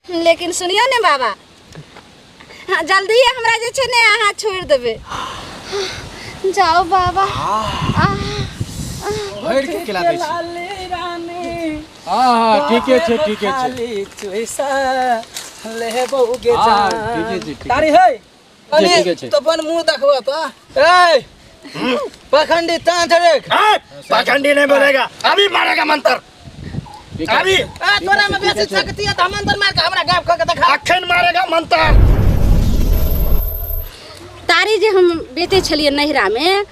लेकिन सुनियो ने बाबा, हाँ जल्दी हमरा जे छे ने अहाँ छोड़ देबे। जाओ बाबा। भर के खिला दे छी। हां ठीक है खाली चोइसा ले बहुगे जान। तारी है ठीक है तो बन मुंह देखबा त। ए पखंडी तांत देख। पखंडी नहीं बोलेगा, अभी मारेगा मंत्र। अभी तोरा में बेसी शक्ति है त मंत्र मार के हमरा गायब क के देखा। अखन मारेगा मंत्र। तारी जे हम बेटे छलिए नहिरा में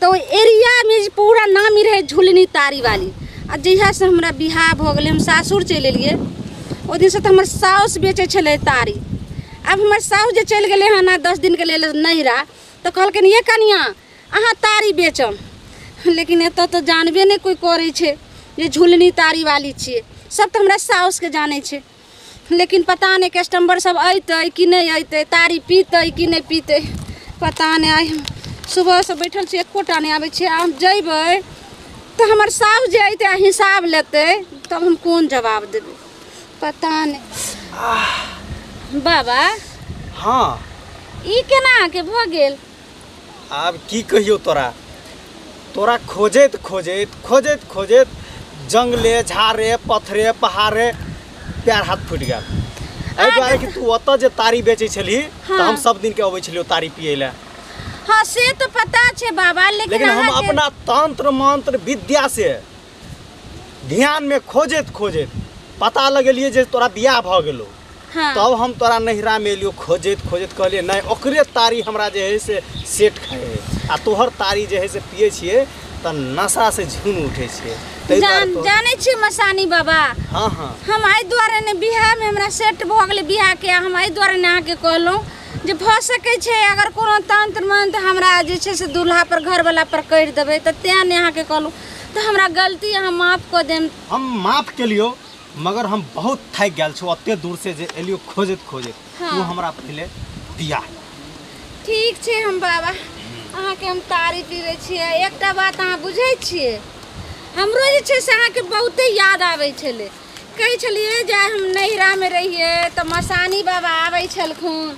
तो एरिया में पूरा नाम ही रहे झुलनी तारी वाली। आ जहिया से हमरा बिहार भ गेले, हम सासुर चल एलिए, ओ दिन से तो हमर साउस बेचे छले तारी। अब हमर साउस जे चल गेले हन 10 दिन के लेल नहिरा, तो कहलकन ये कनिया अहाँ तारी बेचम, लेकिन एत तो जानबे नहीं कोई करे छे ये झुलनी तारी वाली छे। सब तो हमरा साउस के जाने छे, लेकिन पता नहीं कस्टमर सब अइते कि नहीं अइते, तारी पीते कि नहीं पीते पता नहीं। आई सुबह से बैठल छे, एकोटा नहीं आवे छे। हम जइबे तो हमर साउस जे अइते हिसाब लेते, तब हम कौन जवाब देबे पता नहीं। बाबा हां ई केना के भ गेल? अब की कहियो तोरा खोजेत जंगले झारे पथरे पहाड़े पैर हाथ फूट गया। एहि दुआरे कि तू ओत जे तारी बेचे छली त हम सब दिन के अबै छलियो तारी पिए ले। हां से तो पता छे बाबा, लेकिन हम अपना तंत्र मंत्र विद्या से ध्यान में खोजेत पता लगलिए जे तोरा बियाह भ गेलो। हाँ। तब हम तोरा नहिरा में लियो खोजेत कहलिए नहीं ओकरे तारी हमरा जे है से सेट खाए। आ तोहर तारी जे है से पिए छिए त नशा से झूम उठे छिए। जाने छी मसानी बाबा। हां हम आई द्वारा ने बियाह में हमरा सेट भ गेले बियाह के। हम आई द्वारा ने आके कहलो जे भ सके छे अगर कोनो तंत्र मंत्र हमरा जे छे से दूल्हा पर घर वाला पर कर देबे त ते ने आके कहलो तो हमरा गलती हम माफ क देम। हम माफ के लियो, मगर हम बहुत थक गेल छो ओते दूर से जे एलियो खोजेत हाँ। तू हमरा पहले दिया। ठीक छे हम बाबा अहाँ के हम तारी पीवे छिए। एकटा बात अहाँ बुझै छिए, हमरो जे छे से अहाँ के बहुते याद आवे छले। कहे छलिए जे हम नहिरा में रहिए तो मसानी बाबा आवे छलखुन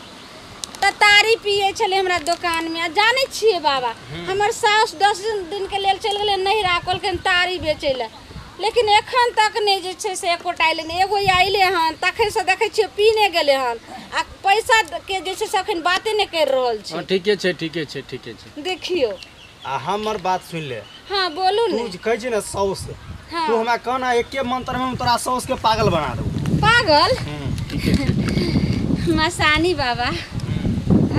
त तारी पिए छले हमरा दुकान में। जाने छिए बाबा हमर सास 10 दिन के लेल चल गेले नहिरा, कहलकन तारी बेचे ले, लेकिन एखन तक नहीं जे छे से एकोटा आइले नहीं। एगो आइले हन तखे से देखे छिए पीने गेले हन आ पैसा के जे छे से अखन बाते नहीं कर रहल छे। ठीके छे देखियो आ हमर बात सुन ले। हां बोलू ने। तू कहै छी ना सौस, हाँ। तू हमरा कहना एके मंत्र में तोरा सौस के पागल बना दू। पागल मसानी बाबा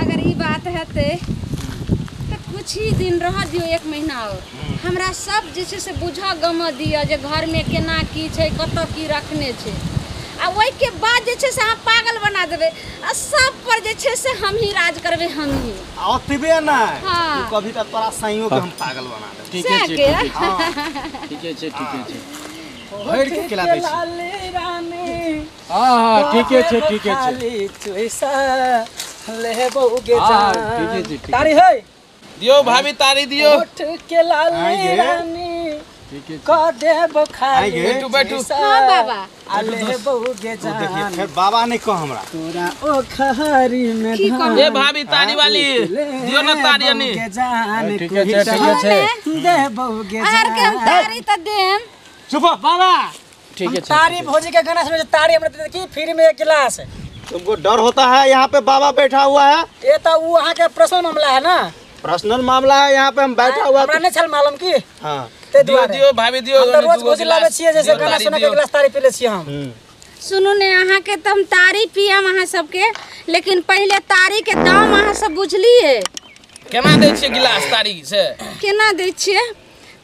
अगर ई बात हेते तो कुछ ही दिन रह दियो, 1 महीना और हमरा सब जे छे से बुझा गम दिया जे घर में केना की छे कत की रखने छे। आ ओइ के बाद जे छे से हम पागल बना देबे आ सब पर जे छे से हम ही राज करबे हम ही। ओतबे ना हाँ। तू कभी त तोरा सहियो के हम पागल बना दे। ठीके छे भर के खिला दे छी। हां ठीके छे खाली चोइसा ले बहुगे जान। तारी है दियो भाभी तारी दियो। उठ के लाली रानी का देब खाली बैठू। हां बाबा आले बहुगे जान। देखिए फिर बाबा ने कह हमरा तोरा ओ खहरी में ए भाभी तारी वाली दियो ना तारी अनि। ठीके छे दे बहुगे जान। आर के हम तारी त देम। चुप बाबा। ठीके छे तारी भोजी के गाना सुनो, तारी हमरा दे की फ्री में 1 गिलास। तुमको डर होता है यहाँ पे बाबा बैठा हुआ है? ये तो वो वहाँ का पर्सनल मामला है ना। पर्सनल मामला है, यहाँ पे हम बैठा हुआ। हमरा नहीं चल मालूम की। हाँ दियो भाभी दियो। हम तो रोज भोजी लावे छिए जैसे गाना सुना के गिलास तारी पी ले छिए हम। सुनो ने अहाँ के त हम तारी पियम अहाँ सबके, लेकिन पहले तारी के दाम अहाँ सब बुझलिए। केना दै छिए गिलास तारी से? केना दै छिए?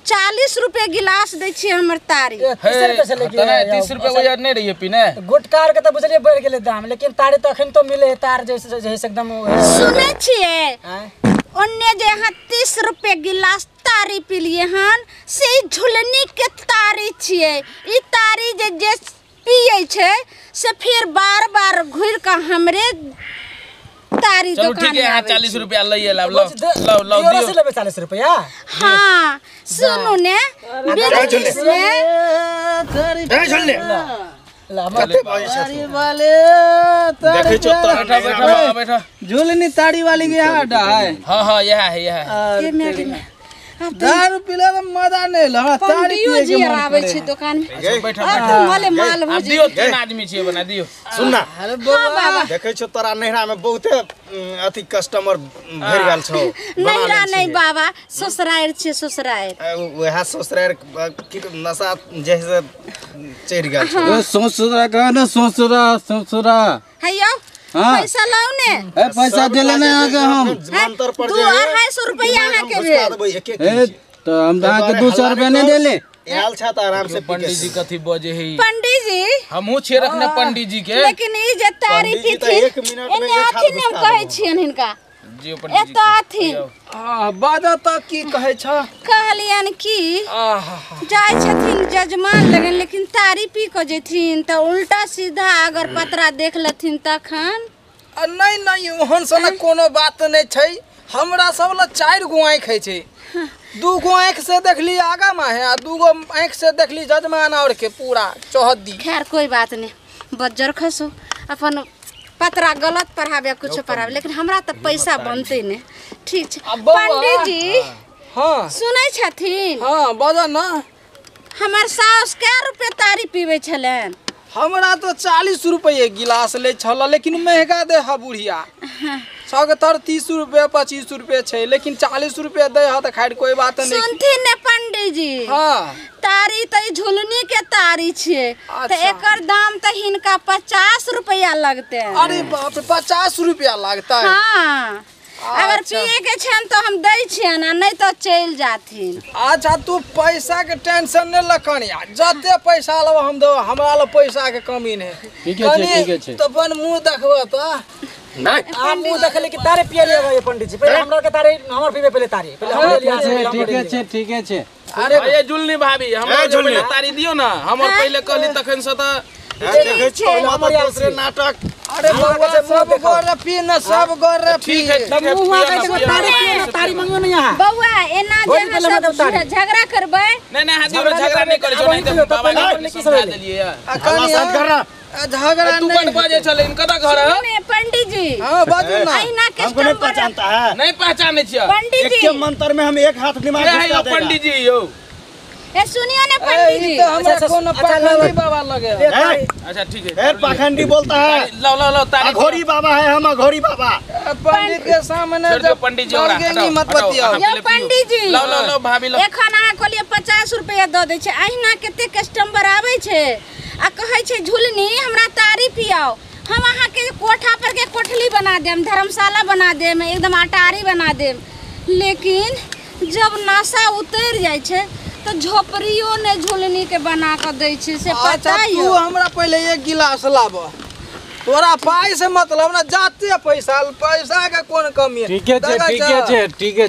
40 रुपए गिलास दै छिए हमर तारी। 30 रुपए से लेके 30 रुपए वो यार नहीं रहिए पीने। गुटकार के तो बुझलिए बढ़ गेले दाम, लेकिन तारी तो अखन तो मिले तार जैसे एकदम। सुने छिए ओन्ने जे यहाँ 30 रुपए गिलास तारी पिलिए हन से झुलनी के तारी छिए। ई तारी जे पिए छे से फिर बार घुर के हमरे तारी दुकान में। 40 रुपया लइए लो दियो। 40 रुपया। हाँ सुनो ने तारी वाले देखै छौ तोरा बैठा झूलनी तारी वाली के आडा है। हां यह है दारू पीले तो मजा नहीं ल तारी पिए के मन आवे छै दुकान में बैठा माले माल हो दियो 3 आदमी छिए बना दियो। सुन ना अरे बाबा देखै छौ तोरा नैहरा में बहुते अथी कस्टमर भर गेल छौ। नैहरा नहीं बाबा ससुराल छै ससुराल वह ससुराल की नशा जैसे चढ़ गेल छौ। ससुरा का ना ससुरा हैयो हाँ। पैसा लाओ ने पैसा दिले नहीं आगे हम जमानतर पर 200 रुपया अहाँ के ए तो हम अहाँ के 200 रुपया नहीं देले आयल छ त आराम से पंडित जी कथी बजे है पंडित जी हमहू छे रखने पंडित जी के लेकिन ई जे तारीफ पंडित जी थी त 1 मिनट में एने एक हाथ आथी ने घुसा कहै देबो। छियन हिनका जी पंडित जी एतो आथी बाजा तक की कहे छ कहलियन की जाय छथिन जजमान लगन लेकिन तारी पी को जेथिन त उल्टा सीधा अगर पतरा देख लथिन तखन नहीं ओहन सन कोनो बात नहीं छै। हमरा सब ल 4 गो आँख है छै। 2 गो आँख से देखली आगा में है आ 2 गो आँख से देखली जजमान और के पूरा चौहद्दी। खैर कोई बात नहीं बज्जर खसो अपन पतरा गलत पढ़ाबे कुछ पढ़ाबे लेकिन हमरा त पैसा बनते ने ठीक छै। पंडित जी हाँ सुनै छथिन हाँ बजा ना हमर सास कै रुपए तारी पीवे छलन हमरा तो 40 रुपये गिलास ले छल लेकिन महंगा दे हा बुढ़िया। 30 रुपये 25 रुपये छै लेकिन 40 रुपये दे हा त खैर कोई बात नहीं। सुनथिन ने पंडित जी हाँ तारी त झुलनी के तारी छे त एकर दाम त हिनका 50 रुपया लगते। अरे बाप रे 50 रुपया लगता है। हाँ अगर पिए के छन तो हम दै छियन आ नहीं तो चल जाथिन। अच्छा तू पैसा के टेंशन नहीं लखनिया जते पैसा लब हम दो हमरा ल पैसा के कमी नहीं। ठीक है तो अपन मुंह देखबो त नहीं आ मुंह देखले कि तारे पिए लेबो ये पंडित जी पहले हमरा के तारे हमर पीबे पहले तारे पहले हमरे लिया ठीक है। अरे ये जुलनी भाभी हमरा के पहले तारी दियो ना हमर पहले कहली तखन से त देखै छौ हमर दूसरे नाटक। अरे बाबा सब गोर पी न सब गोर पी। ठीक है मुंह के देखो तारे पिए ना तारी मंगियो नहीं यहां बउआ एना जे सब झगड़ा करबै नहीं हाथी रो झगड़ा नहीं करे छौ नहीं तो बाबा ने समझा देलिए यार साथ कर रहा झगड़ा तू कौन बाजे चले इनका त घर है सुने पंडित जी हां बाजू ना अहिना के हमको नहीं पहचानता है। नहीं पहचाने छिया पंडित एक जी के मंत्र में हम एक हाथ दिमाग ये है घुसा यो देगा। पंडित जी यो ए सुनियो ने पंडित जी तो हमरा कोनो पाखंडी बाबा लगे। अच्छा ठीक है फिर पाखंडी बोलता है। लो तारी अघोरी बाबा है हम अघोरी बाबा। पंडित के सामने छोड़ दो पंडित जी और हटाओ मत बतियाओ। यो पंडित जी लो भाभी लो एखन अहाँ कहलिए 50 रुपया द दै छै अहिना कते कस्टमर आबै छै आ कहै छै झुलनी हमरा तारी पियाओ हम अहाँ के कोठा पर के कोठली बना देम धर्मशाला बना देम एकदम अटारी बना देम लेकिन जब नशा उतर जाय छै तो झोपड़ियो ने झुलनी के बना के दै छै से पता अच्छा है तू हमरा पहले एक गिलास लाब तोरा पाई से मतलब ना जाते पैसा के कोन कमी है। ठीक है ठीक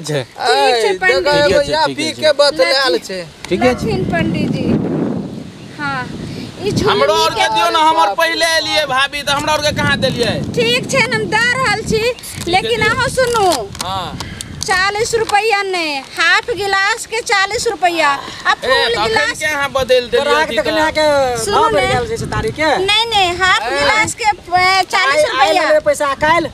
छै पंडित देखो भैया पी के बतलाल छै। ठीक है पंडित जी हाँ ई हमरो और झुलनी के के दियो ना हमर पहले लिए भाभी त हमरा और के कहां देलिए ठीक छै हम द रहल छी लेकिन अहाँ सुनू हां 40 रुपया नहीं हाफ गिलास के 40 रुपया अब फुल गिलास के यहां बदल राख देलिए देखने के सुनो भाव बढ़ ने। गेल जैसे तारी के नहीं हाफ गिलास के 40 रुपया आइल पैसा काल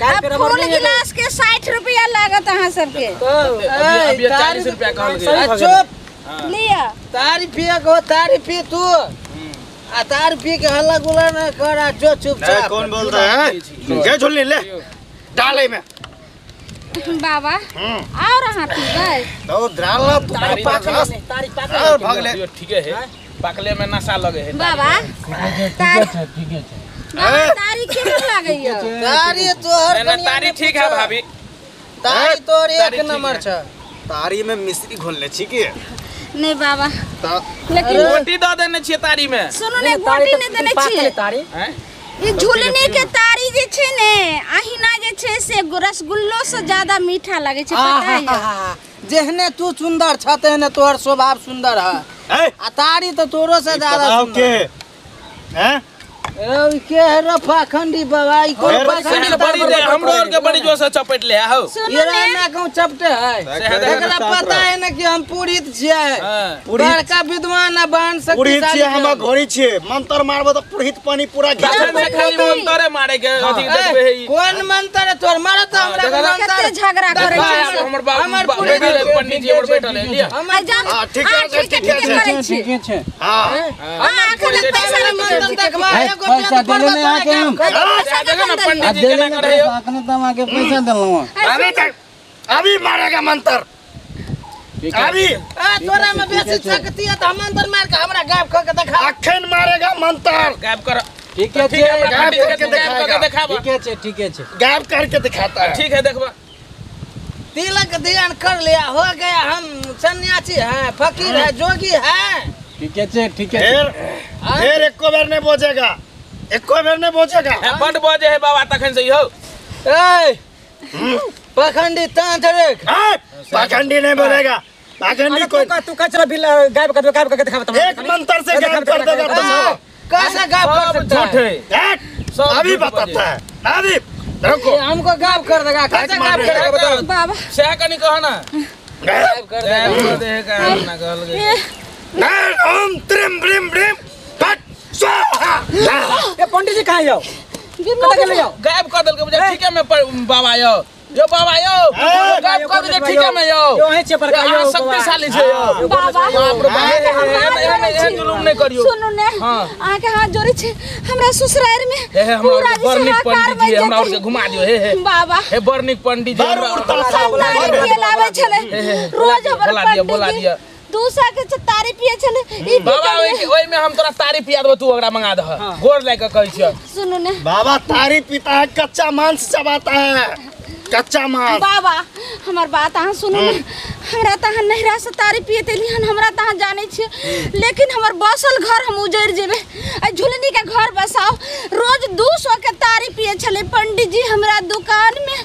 काल अब के रबर फुल नहीं है। गिलास के 60 रुपया लागत अहाँ सबके अभी 40 रुपया कहल गए चुप लिया तारी पिए को तारी पी तू आ तारी पी के हल्ला गुला न करा जो चुपचाप। कौन बोल रहा है? क्या झुलनी ले डाले में बाबा और अहाँ पीबै तो डालना तारी पाकल नहीं तारी पाकल और भाग ले। ठीक है पाकले में नशा लगे है बाबा तारी केहन लागैया तारी तोहर ना तारी ठीक है भाभी तारी तोर एक ठीक नंबर है। छ। तारी में मिश्री घोल ले ठीक है। नहीं बाबा तो लेकिन रोटी दे देने छिए तारी में सुनू ने गोटी नहीं देने छियै तारी हैं ई झुलनी के तारी जे छै ने अहिना जे छै से रसगुल्लो से ज्यादा मीठा लागे छै पता है जेहने तू सुंदर छ तेहने तोहर स्वभाव सुंदर है ए आ तारी तो तोरो से ज्यादा बताओ सुंदर। के हैं के रे पाखंडी बाबा ई कोन पाखंडी बड़ी दे हमरो और के बड़ी जोर से चपेट ले हो ये ना कहूं चपटे है एकरा पता है ना कि हम पुरोहित छियै बड़का विद्वान बन सकते पुरोहित छियै हम घोड़ी छियै मंत्र मारबो त पुरोहित पानी पूरा खाली मंत्रे मारे के अथी देखबे कोन मंत्र तोर मार त हमरा कते झगड़ा करे छै हमर बाप पंडित जी हमर बैठल है लिया हां ठीक है हां पैसा मंत्र देखबा पैसा देले में आके हम पंडित जी केना करे हो आकने तम आके पैसा देलौ अभी मारेगा मंत्र अभी तोरा में बेसी शक्ति है त मंत्र मार के हमरा गायब क के देखा अखन मारेगा मंत्र गायब कर ठीक है गायब करके दिखाएगा ठीक है गायब करके दिखाता है ठीक है देखबा तिलक ध्यान कर लिया हो गया हम सन्यासी हैं फकीर है जोगी है ठीक है फिर एको बेर नहीं बोझेगा बड़ बजे है बाबा तखन से हो ए पाखंडी तांत्रिक पाखंडी नहीं बोलेगा पाखंडी कोई तू कचरा बिल गायब करके दिखा बता एक मंत्र से गायब कर देगा तुमको कैसे गायब कर सकता है अभी बताता है अभी रुको हमको गायब कर देगा कैसे गायब करेगा बताओ बाबा से कनी कहो ना गायब कर देगा ना कहल गई ओम त्रिम ब्रिम ब्रिम फट स्वाहा ए पंडित जी कहां जाओ कत के ले जाओ गायब कर देलके मुझे ठीक है मैं बाबा यो बाबा गायब कर दे ठीक है मैं यो वहीं से पर यो शक्तिशाली छे यो बाबा बाप रे बाप एहन जुलूम नहीं करियो सुनो ने आके हाथ जोड़े छे हमरा ससुराल में हमरा बर्निक पंडित जी हमरा और के घुमा दियो हे बाबा हे बर्निक पंडित जी हमरा तारी लावे छले रोज हमर बोला दिया दूसरा के तारी पिए छले ई बाबा ओई में हम तोरा तारी पिया देबो तू ओकरा मंगा दह गोर लाग के कहै छियो सुनो ने बाबा तारी पीता है कच्चा मांस चबाता है कच्चा मांस बाबा हमार बात अहाँ सुनो ने हमरा तहाँ नहरा से तारी पिए तेलिहन हमरा तहाँ जाने छिए लेकिन हमर बसल घर हम उजड़ जेबे आ झुलनी के घर बसाओ रोज 200 के तारी पिए छले पंडित जी हमरा दुकान में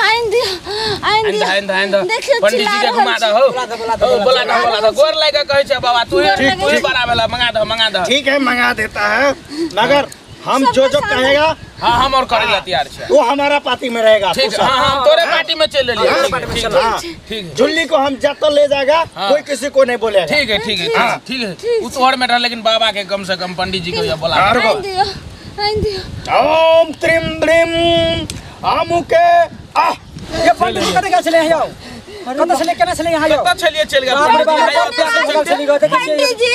आइन दियो देखियो पंडित जी के घुमा दह हो बोला दह गोर लाग के कहै छै बाबा तू ही बड़ा वाला मंगा दह ठीक है मंगा देता है मगर हम जो कहेगा हां हम और करेला तैयार छै वो हमारा पार्टी में रहेगा ठीक है हां हम तोरे पार्टी में चल लिए ठीक है झुल्ली को हम जब ले जाएगा कोई किसी को नहीं बोलेगा ठीक है उस और मैटर लेकिन बाबा के कम से कम पंडित जी को ये बोला आइन दियो ओम त्रिम ब्रिम आमुके ये पंडित जी कत के चले आओ कत से लेके ना चले यहाँ आओ कत चलिए चल गया पंडित जी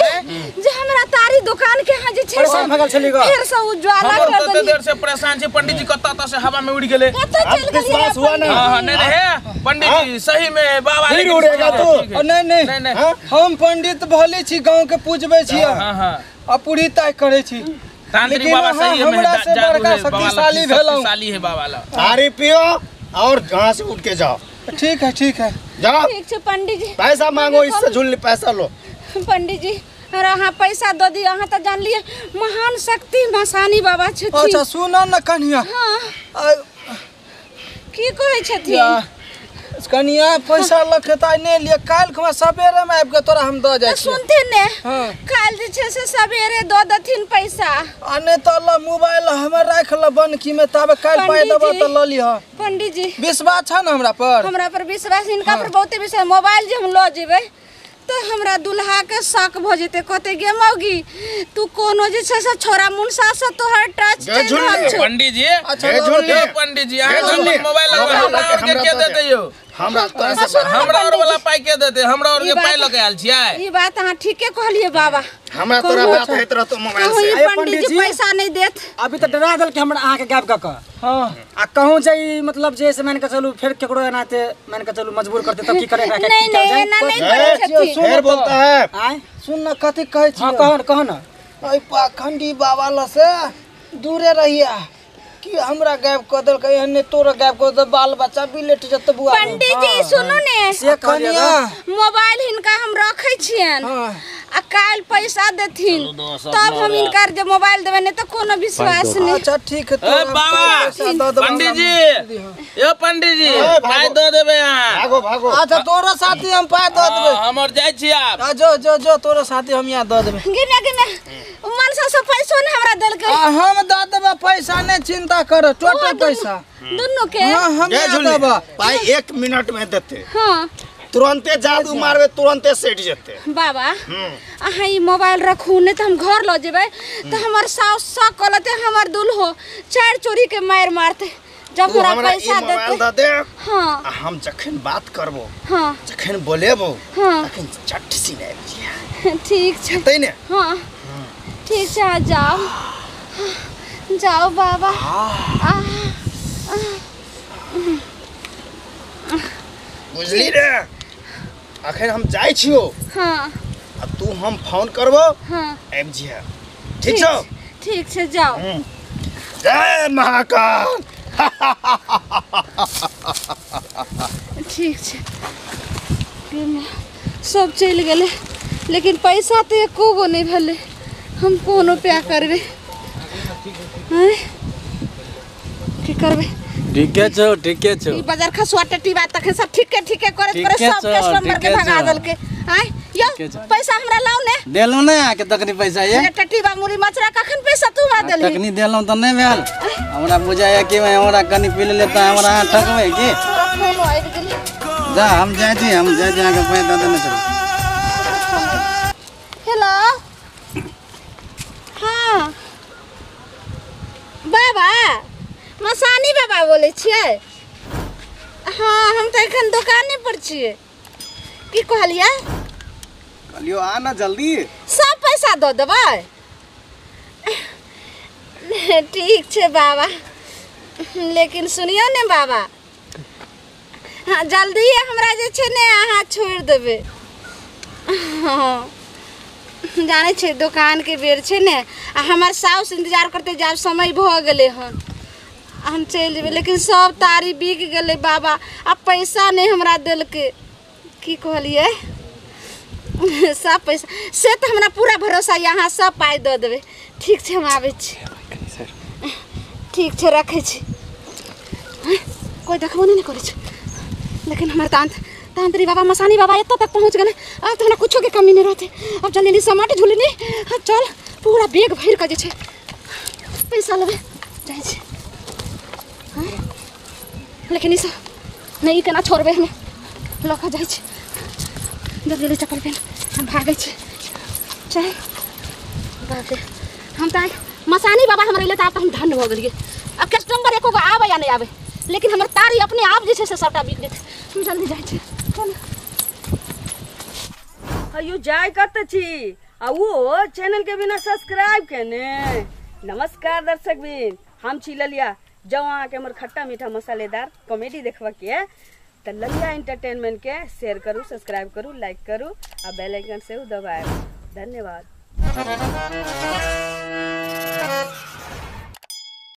जे हमरा तारी दुकान के यहाँ जे छे भगल चली गो फिर से उज्वाला कर तते देर से परेशान छे पंडित जी कत से हवा में उड़ गेले विश्वास हुआ ना हां नहीं है पंडित जी सही में बाबा फिर उड़ेगा तू नहीं हम पंडित भले छी गांव के पूजबे छी हां आ पूरी तय करे छी तांत्रिक बाबा सही है हमरा से बड़का शक्तिशाली भेलौ शक्तिशाली है बाबा ला तारी पियो और यहाँ से उठ के जाओ ठीक है जाओ ठीक छे पंडित जी पैसा मांगो इससे झुल्ली पैसा लो पंडित जी अरे हाँ पैसा दो दी अहाँ तो जान लिए महान शक्ति मसानी बाबा छथिन अच्छा सुनो न कन्या हाँ की कहै छथिन कन्या पैसा लखता नहीं लिए काल के सवेरे में आबि के तोरा हम द जाय छी सुनते ने हां काल जे छे से सवेरे दो दथिन पैसा अने त ल मोबाइल हमर राख ल बन की में तब काल पाए देबो त ल लिह पंडित जी विश्वास छ न हमरा पर विश्वास इनका पर बहुते विश्वास मोबाइल जे हम ल जेबै तो हमरा दुल्हा के शक भ जेते कहते गे मौगी तू कोनो जे छै से छोरा मुनसा से तोहर टच चल रहल छौ पंडित जी अच्छा पंडित जी मोबाइल हमरा और के देते यो हमरा और वाला पाई के देते हमरा और के पाई लगे आल छियै ई बात अहाँ ठीके कहलिए बाबा हमरा तोरा बात होइत रहतो मोबाइल से पंडित जी पैसा नहीं देत अभी तो डरा दल के हमरा अहाँ के गायब क हां आ कहूं जे मतलब जे से मान के चलू फिर केकरो एनाते मान के चलू मजबूर करते तो की करेगा के नहीं नहीं करे छथिन फिर बोलता है आय सुन न कथि कहै छी हां कहो न ओइ पाखंडी बाबा ल से दूरे रहिया कि हमरा गायब क देल के एहने तोरा गायब क दे बाल बच्चा बिलेट जत बुआ पंडित जी सुनो ने से कन्या मोबाइल हिनका हम रखै छियन आ काल पैसा देथिन तब हम इनकर जे मोबाइल देबे नहीं तो कोनो विश्वास नहीं अच्छा ठीक है ए बाबा पंडित जी ए पंडित जी पाई द देबे यहां भागो अच्छा तोरा साथी हम पाए द देबे हमर जाय छी आप जो तोरा साथी हम यहां द देबे गिने मनसा से पैसो ने हमरा देल के हम द देबा पैसा नहीं चिंता करो टोटल पैसा दोनों के हां हम दे देबा भाई 1 मिनट में देते हां तुरंते जादू मारबे तुरंते सेट जेते बाबा अहाँ ई मोबाइल रखू नहीं तो हम घर लो जेबे तो हमर सास सा कहलते हमर दुल्हो चार चोरी के मार मारते जब हमरा पैसा देते दे हां हम जखन बात करबो हां जखन बोलेबो हां तखन चट सी नहीं ठीक छै तै ने हां ठीक छै जाओ जाओ बाबा बुझली रे अखन हम जाय छियो हां आ तू हम फोन करबो हां आबि जिया ठीक छौ ठीक छै जाओ जय महाकाल ठीक छै सब चल गेले लेकिन पैसा तो एको गो नहीं भेले हम कोनो पे करबे की करबे ठीके छौ ई बाजार खसुआ टट्टी बात तक सब ठीके करत करे सब कस्टमर के भगा देल के आय यो पैसा हमरा लाउ ने देलौ नै आके तकनी पैसा ये टट्टी बा मुरी मछरा कखन पैसा तू आ देली तकनी देलौ त नै भेल हमरा बुझाया कि हमरा कनी पी ले त हमरा ठकबै की जा हम जाय छी आके पैसा देने चल हेलो हां बाबा मसानी बाबा बोले छिए हां हम त एखन दुकाने पर छिए की कहलिया कहलियो आ ना जल्दी सब पैसा दो देबै ठीक छै बाबा लेकिन सुनियो ने बाबा हाँ जल्दी हमरा जे छै ने अहाँ छोड़ देबै हाँ जाने छे दुकान के बेर छे ने आ हमार साउस इंतजार करते जाब समय भ गेले हन हम चल जेबे लेकिन सब तारी बिक गेले बाबा अब पैसा नहीं हमरा देल के की कहलिए सब पैसा से तो हमरा पूरा भरोसा यहाँ सब पाई दे देबे ठीक छे हम आबै छी ठीक छे रखे छी कोई देखबो नहीं करे छे लेकिन हमार तांत्रिक बाबा मसानी बाबा एत तक पहुँच गए अब तो हमरा कुछो के कमी नहीं रहते अब जल्दी जल्दी समाट झुलनी चल पूरा बैग भर के जे पैसा लेबे जाय छे लेकिन इस नहीं केना छोड़बे हमें लखा जाय छे जल्दी जल्दी चप्पल पहन हम भागे छे चल बाप रे हम त मसानी बाबा हमरा ले त हम धन्य हो गेलिए अब कस्टमर एको को आवे या नहीं आवे लेकिन हमर तारी अपने आप जे से सबटा बिक देत हम जल्दी जाय छे अयो जाय कत छी आ वो चैनल के बिना सब्सक्राइब केने नमस्कार दर्शक बिन हम छी ललिया जब अहाँ के हमर खट्टा मीठा मसालेदार कॉमेडी देखबा के त ललिया एंटरटेनमेंट के शेयर करू सब्सक्राइब करू लाइक करू आ बेल आइकन से दबाएं धन्यवाद।